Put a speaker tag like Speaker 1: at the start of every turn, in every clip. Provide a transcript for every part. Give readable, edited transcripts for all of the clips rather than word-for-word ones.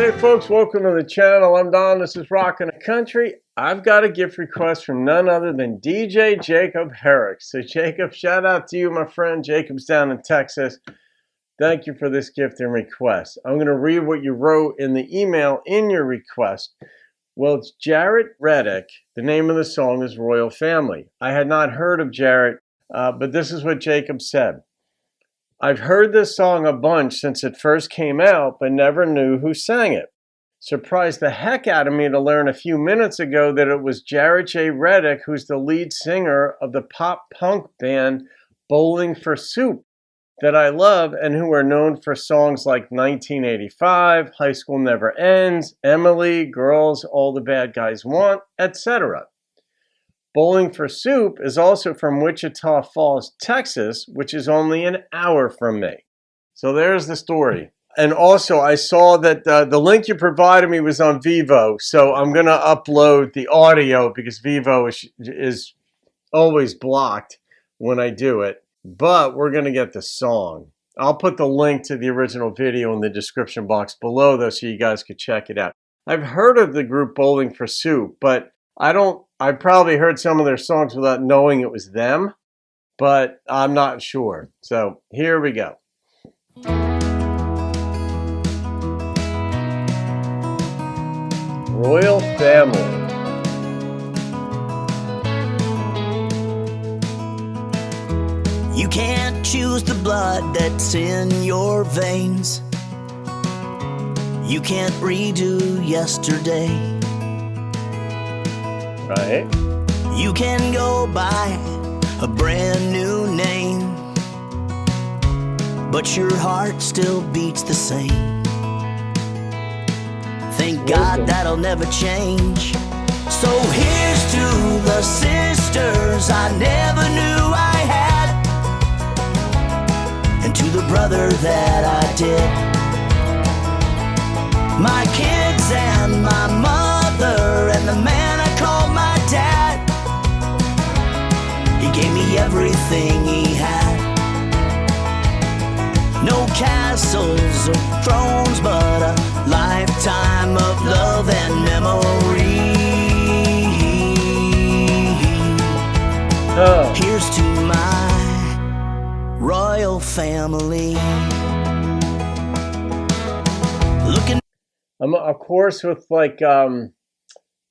Speaker 1: Hey folks, welcome to the channel. I'm Don, this is Rockin' the Country. I've got a gift request from none other than DJ Jacob Herricks. So Jacob, shout out to you, my friend. Jacob's down in Texas. Thank you for this gift and request. I'm going to read what you wrote in the email in your request. Well, it's Jaret Reddick. The name of the song is Royal Family. I had not heard of Jaret, but this is what Jacob said. I've heard this song a bunch since it first came out, but never knew who sang it. Surprised the heck out of me to learn a few minutes ago that it was Jaret J. Reddick, who's the lead singer of the pop-punk band Bowling for Soup that I love and who are known for songs like 1985, High School Never Ends, Emily, Girls All the Bad Guys Want, etc. Bowling for Soup is also from Wichita Falls, Texas, which is only an hour from me. So there's the story. And also, I saw that the link you provided me was on VEVO, so I'm going to upload the audio because VEVO is always blocked when I do it. But we're going to get the song. I'll put the link to the original video in the description box below, though, so you guys could check it out. I've heard of the group Bowling for Soup, but I probably heard some of their songs without knowing it was them, but I'm not sure. So here we go. Royal Family.
Speaker 2: You can't choose the blood that's in your veins. You can't redo yesterday.
Speaker 1: Right.
Speaker 2: You can go by a brand new name, but your heart still beats the same. Thank God that'll never change. So here's to the sisters I never knew I had, and to the brother that I did. My kids and my mother and the man I called my dad. He gave me everything he had. No castles or thrones, but a lifetime of love and memory. Here's to my royal family. Looking,
Speaker 1: of course, with like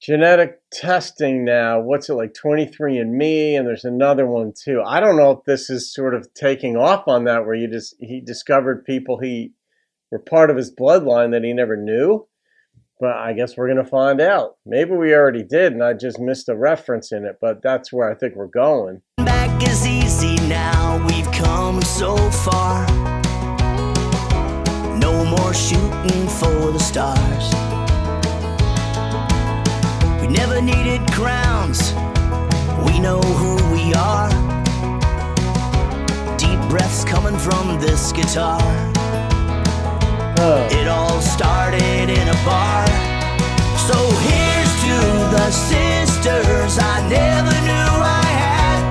Speaker 1: genetic testing now, what's it like 23andMe, and there's another one too. I don't know if this is sort of taking off on that, where he discovered people he were part of his bloodline that he never knew. But I guess we're gonna find out. Maybe we already did, and I just missed a reference in it. But that's where I think we're going.
Speaker 2: back is easy now. We've come so far. No more shooting for the stars. We never needed crowns. We know who we are. Deep breaths coming from this guitar. It all started in a bar. So here's to the sisters I never knew I had,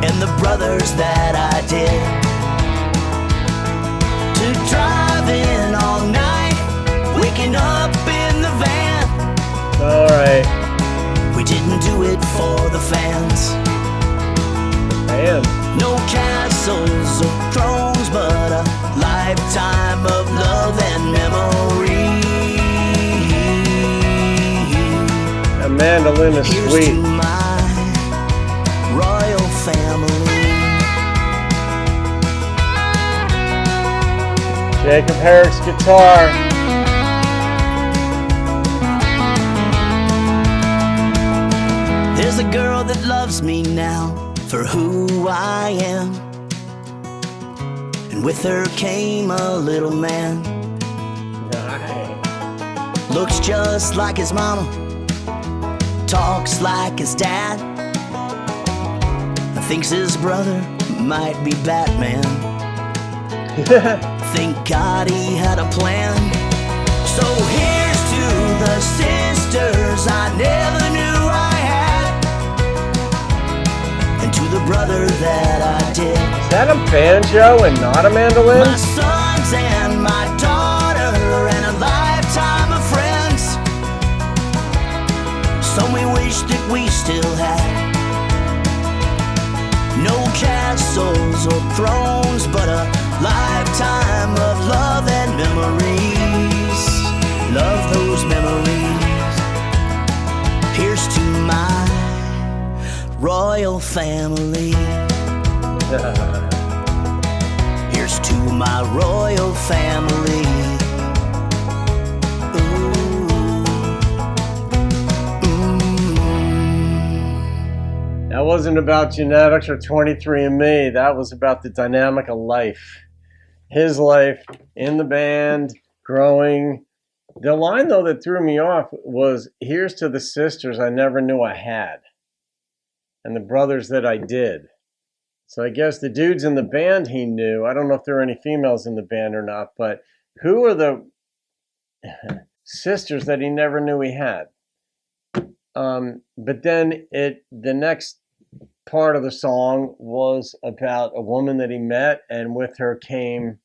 Speaker 2: and the brothers that I did. To driving all night, waking up in the van.
Speaker 1: Alright.
Speaker 2: We didn't do it for the fans.
Speaker 1: Man.
Speaker 2: No castles or thrones, but a lifetime of love and memory.
Speaker 1: A mandolin is
Speaker 2: Here's
Speaker 1: sweet.
Speaker 2: to my royal family.
Speaker 1: Jacob Herricks guitar.
Speaker 2: There's a girl that loves me now for who I am, and with her came a little man.
Speaker 1: Nice.
Speaker 2: Looks just like his mama, talks like his dad, thinks his brother might be Batman. Thank God he had a plan. So here's to the sisters I never knew I had, and to the brother that I did.
Speaker 1: Is that a banjo and not a mandolin?
Speaker 2: My sons and my daughter we still had no castles or thrones, but a lifetime of love and memories. Love those memories. Here's to my royal family. Here's to my royal family.
Speaker 1: That wasn't about genetics or 23andMe. That was about the dynamic of life. His life in the band, growing. The line, though, that threw me off was, here's to the sisters I never knew I had, and the brothers that I did. So I guess the dudes in the band he knew. I don't know if there were any females in the band or not, but who are the sisters that he never knew he had? But then the next part of the song was about a woman that he met, and with her came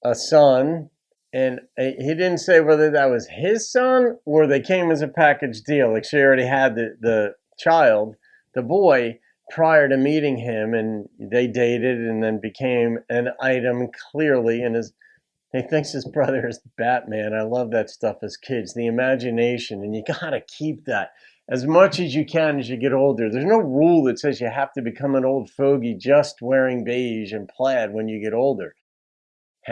Speaker 1: a son. And he didn't say whether that was his son or they came as a package deal. Like she already had the child, the boy, prior to meeting him, and they dated and then became an item clearly. And he thinks his brother is Batman. I love that stuff as kids, the imagination, and you gotta keep that as much as you can as you get older. There's no rule that says you have to become an old fogey just wearing beige and plaid when you get older.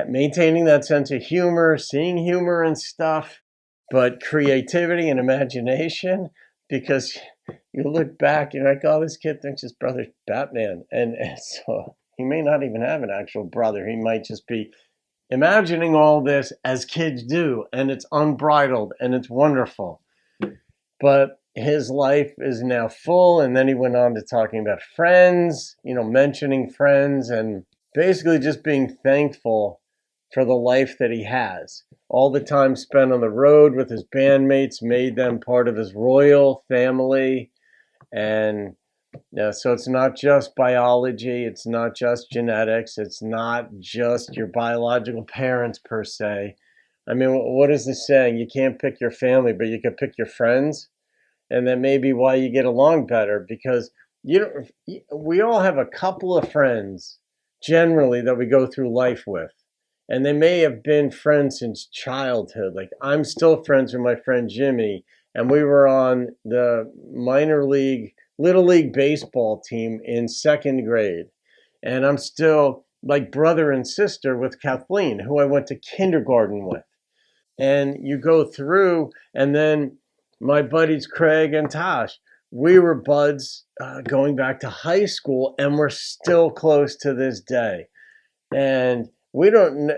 Speaker 1: Maintaining that sense of humor, seeing humor and stuff, but creativity and imagination, because you look back, you're like, oh, this kid thinks his brother's Batman. And so he may not even have an actual brother. He might just be imagining all this as kids do, and it's unbridled and it's wonderful. But his life is now full, and then he went on to talking about friends, mentioning friends, and basically just being thankful for the life that he has. All the time spent on the road with his bandmates made them part of his royal family. And so it's not just biology, it's not just genetics, it's not just your biological parents per se. I mean, what is the saying? You can't pick your family, but you can pick your friends. And that may be why you get along better, because we all have a couple of friends generally that we go through life with. And they may have been friends since childhood. Like I'm still friends with my friend Jimmy, and we were on the minor league, little league baseball team in second grade. And I'm still like brother and sister with Kathleen, who I went to kindergarten with. And you go through, and then my buddies Craig and Tosh, we were buds going back to high school, and we're still close to this day. And we don't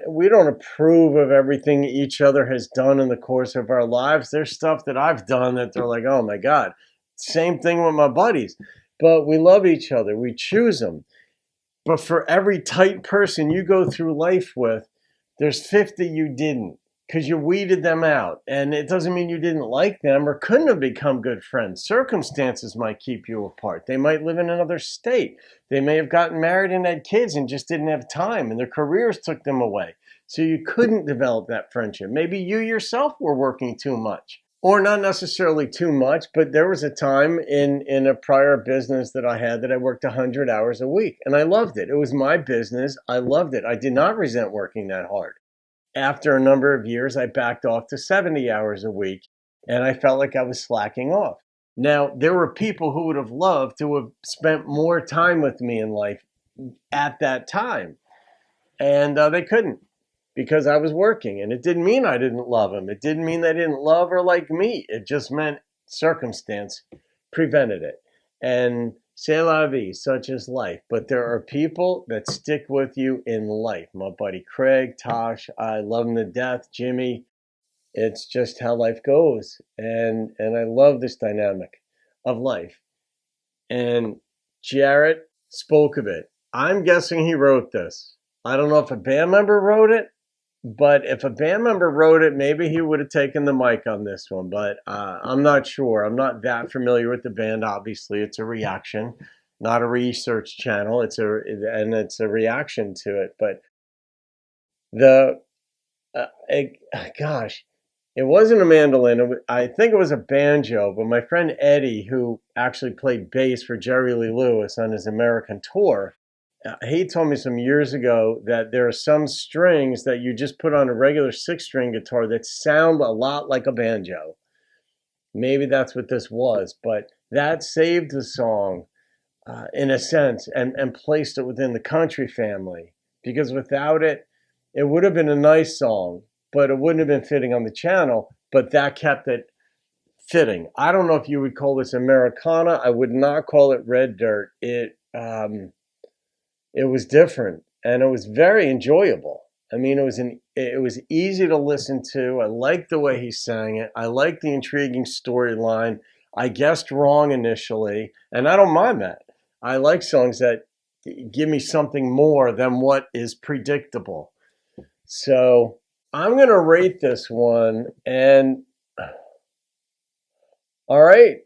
Speaker 1: approve of everything each other has done in the course of our lives. There's stuff that I've done that they're like, oh my God. Same thing with my buddies. But we love each other. We choose them. But for every tight person you go through life with, there's 50 you didn't, because you weeded them out. And it doesn't mean you didn't like them or couldn't have become good friends. Circumstances might keep you apart. They might live in another state. They may have gotten married and had kids and just didn't have time, and their careers took them away. So you couldn't develop that friendship. Maybe you yourself were working too much, or not necessarily too much, but there was a time in a prior business that I had that I worked 100 hours a week, and I loved it. It was my business. I loved it. I did not resent working that hard. After a number of years, I backed off to 70 hours a week, and I felt like I was slacking off. Now, there were people who would have loved to have spent more time with me in life at that time, and they couldn't, because I was working. And it didn't mean I didn't love them. It didn't mean they didn't love or like me. It just meant circumstance prevented it. And c'est la vie, such is life. But there are people that stick with you in life. My buddy Craig, Tosh, I love him to death. Jimmy, it's just how life goes. And I love this dynamic of life. And Jaret spoke of it. I'm guessing he wrote this. I don't know if a band member wrote it, but if a band member wrote it, maybe he would have taken the mic on this one. But I'm not sure. I'm not that familiar with the band. Obviously, it's a reaction, not a research channel. It's a reaction to it. But gosh, it wasn't a mandolin. I think it was a banjo, but my friend Eddie, who actually played bass for Jerry Lee Lewis on his American tour, he told me some years ago that there are some strings that you just put on a regular 6-string guitar that sound a lot like a banjo. Maybe that's what this was, but that saved the song in a sense and placed it within the country family, because without it, it would have been a nice song, but it wouldn't have been fitting on the channel, but that kept it fitting. I don't know if you would call this Americana. I would not call it red dirt. It was different, and it was very enjoyable. I mean, it was easy to listen to. I liked the way he sang it. I liked the intriguing storyline. I guessed wrong initially, and I don't mind that. I like songs that give me something more than what is predictable. So I'm going to rate this one, and all right,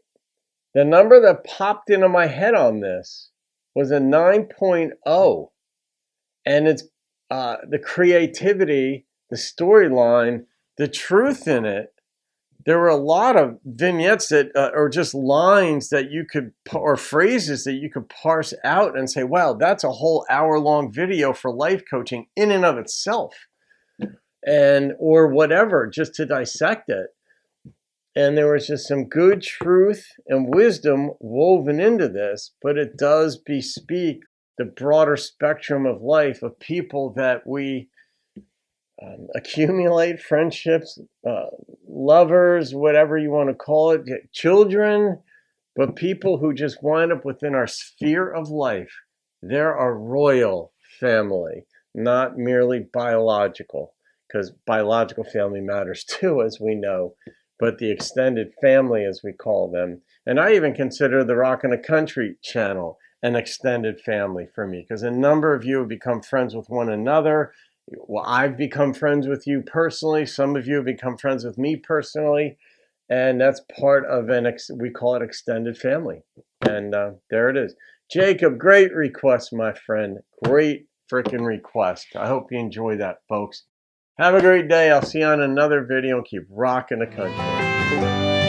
Speaker 1: the number that popped into my head on this was a 9.0, and it's the creativity, the storyline, the truth in it. There were a lot of vignettes that, or just lines that you could, or phrases that you could parse out and say, wow, that's a whole hour-long video for life coaching in and of itself, and or whatever, just to dissect it. And there was just some good truth and wisdom woven into this, but it does bespeak the broader spectrum of life of people that we accumulate, friendships, lovers, whatever you want to call it, children, but people who just wind up within our sphere of life. They're a royal family, not merely biological, because biological family matters too, as we know, but the extended family, as we call them. And I even consider the Rockin' the Country channel an extended family for me, because a number of you have become friends with one another. Well, I've become friends with you personally. Some of you have become friends with me personally. And that's part of we call it extended family. And there it is. Jacob, great request, my friend. Great freaking request. I hope you enjoy that, folks. Have a great day. I'll see you on another video, and keep rocking the country.